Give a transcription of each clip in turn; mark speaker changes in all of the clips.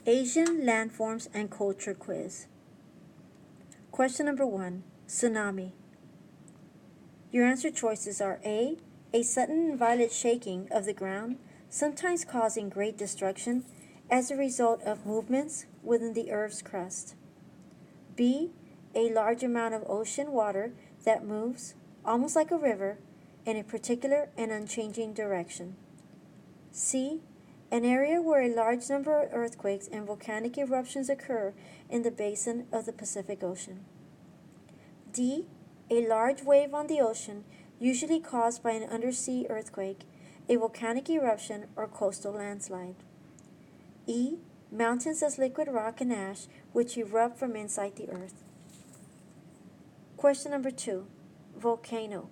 Speaker 1: Asian Landforms and Culture Quiz. Question number 1. Tsunami. Your answer choices are A sudden and violent shaking of the ground, sometimes causing great destruction as a result of movements within the Earth's crust. B, a large amount of ocean water that moves, almost like a river, in a particular and unchanging direction. C, an area where a large number of earthquakes and volcanic eruptions occur in the basin of the Pacific Ocean. D, a large wave on the ocean, usually caused by an undersea earthquake, a volcanic eruption, or coastal landslide. E, mountains as liquid rock and ash which erupt from inside the earth. Question number 2. Volcano.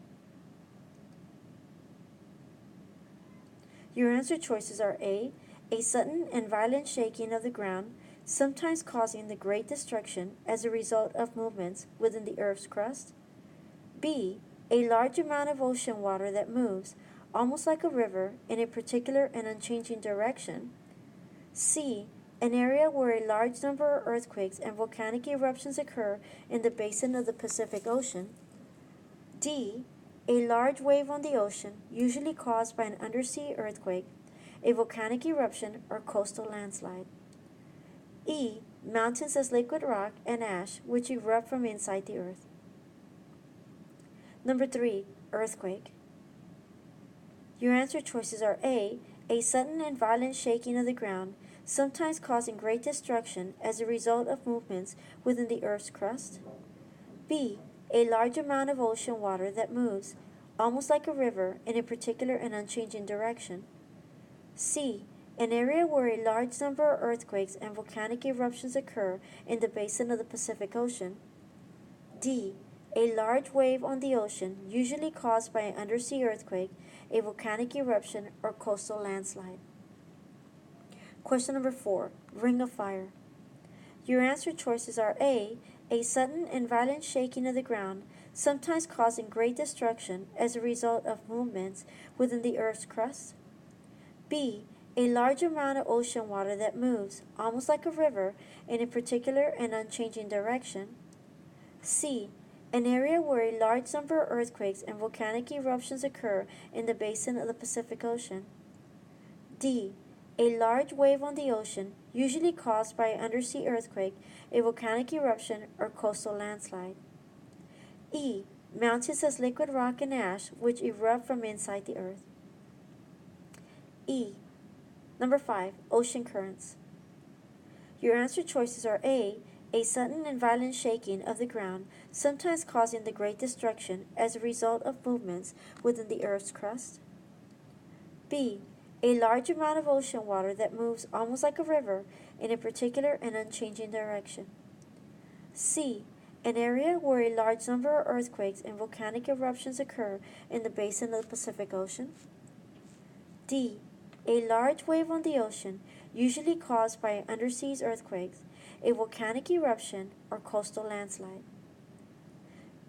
Speaker 1: Your answer choices are A sudden and violent shaking of the ground, sometimes causing the great destruction as a result of movements within the Earth's crust. B, a large amount of ocean water that moves, almost like a river, in a particular and unchanging direction. C, an area where a large number of earthquakes and volcanic eruptions occur in the basin of the Pacific Ocean. D, a large wave on the ocean, usually caused by an undersea earthquake, a volcanic eruption, or coastal landslide. E, mountains as liquid rock and ash which erupt from inside the earth. Number 3. Earthquake. Your answer choices are A sudden and violent shaking of the ground, sometimes causing great destruction as a result of movements within the Earth's crust. B, a large amount of ocean water that moves, almost like a river, in a particular and unchanging direction. C, an area where a large number of earthquakes and volcanic eruptions occur in the basin of the Pacific Ocean. D, a large wave on the ocean, usually caused by an undersea earthquake, a volcanic eruption, or coastal landslide. Question number 4. Ring of Fire. Your answer choices are A sudden and violent shaking of the ground, sometimes causing great destruction as a result of movements within the Earth's crust. B, a large amount of ocean water that moves, almost like a river, in a particular and unchanging direction. C, an area where a large number of earthquakes and volcanic eruptions occur in the basin of the Pacific Ocean. D, a large wave on the ocean, usually caused by an undersea earthquake, a volcanic eruption, or coastal landslide. E, mountains as liquid rock and ash which erupt from inside the earth. E. Number 5. Ocean currents. Your answer choices are A sudden and violent shaking of the ground, sometimes causing the great destruction as a result of movements within the Earth's crust. B, a large amount of ocean water that moves almost like a river in a particular and unchanging direction. C, an area where a large number of earthquakes and volcanic eruptions occur in the basin of the Pacific Ocean. D, a large wave on the ocean, usually caused by an undersea earthquake, a volcanic eruption, or coastal landslide.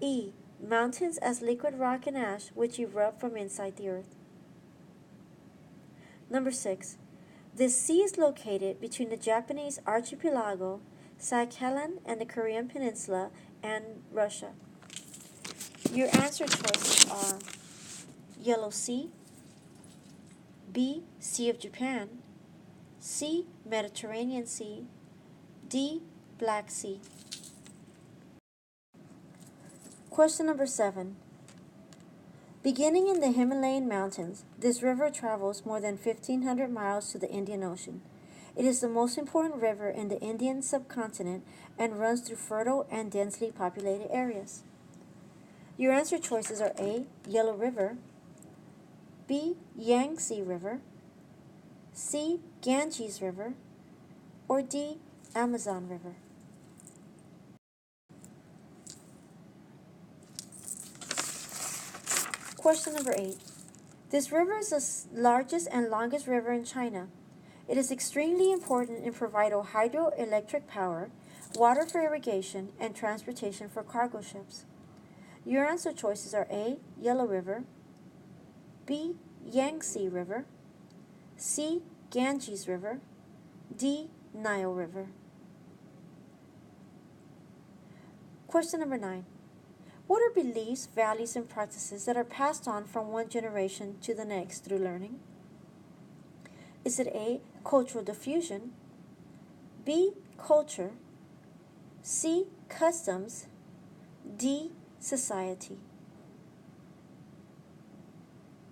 Speaker 1: E, mountains as liquid rock and ash which erupt from inside the earth. Number 6. This sea is located between the Japanese archipelago, Sakhalin, and the Korean peninsula, and Russia. Your answer choices are Yellow Sea, B, Sea of Japan, C, Mediterranean Sea, D, Black Sea. Question number 7. Beginning in the Himalayan mountains, this river travels more than 1,500 miles to the Indian Ocean. It is the most important river in the Indian subcontinent and runs through fertile and densely populated areas. Your answer choices are A, Yellow River, B, Yangtze River, C, Ganges River, or D, Amazon River. Question number 8. This river is the largest and longest river in China. It is extremely important in providing hydroelectric power, water for irrigation, and transportation for cargo ships. Your answer choices are A, Yellow River, B, Yangtze River, C, Ganges River, D, Nile River. Question number 9. What are beliefs, values, and practices that are passed on from one generation to the next through learning? Is it A, cultural diffusion, B, culture, C, customs, D, society?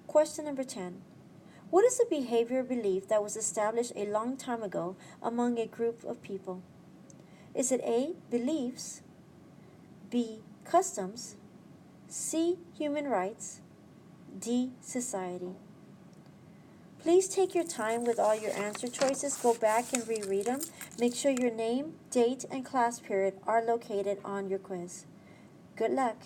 Speaker 1: Question number 10. What is a behavior or belief that was established a long time ago among a group of people? Is it A, beliefs, B, customs, C, human rights, D, society? Please take your time with all your answer choices. Go back and reread them. Make sure your name, date, and class period are located on your quiz. Good luck.